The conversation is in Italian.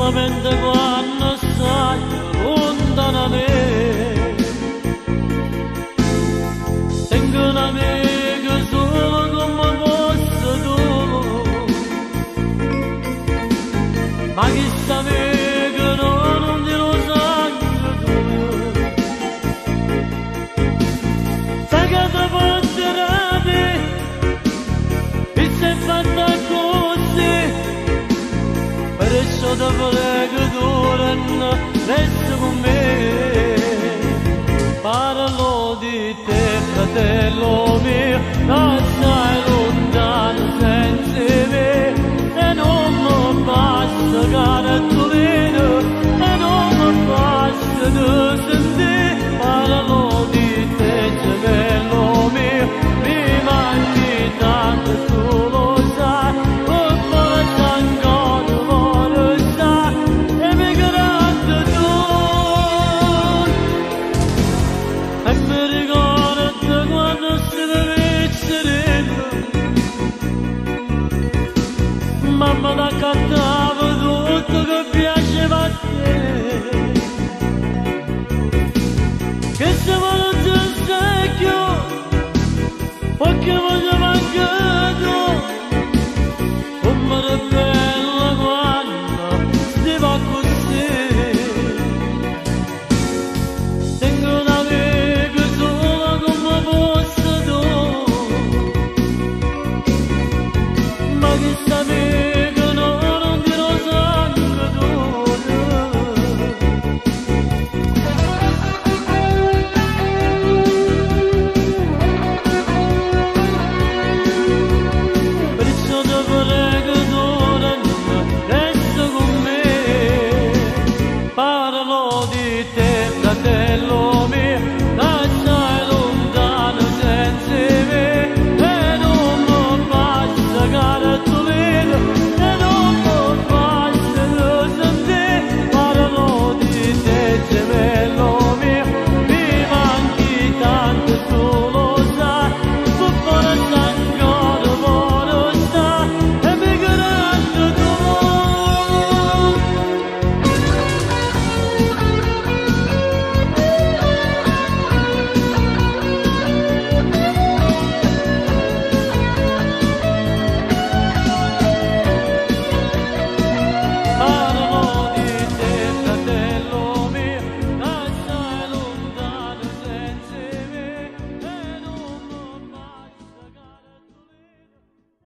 solamente quando stai lontano da me. Tengo un'amica solo come fosse tu, ma chi sta amica non ti lo sai tu. Sai che ti porterai, e sei fatta così, perciò ti prego tu resta con me. Parlo di te, fratello mio,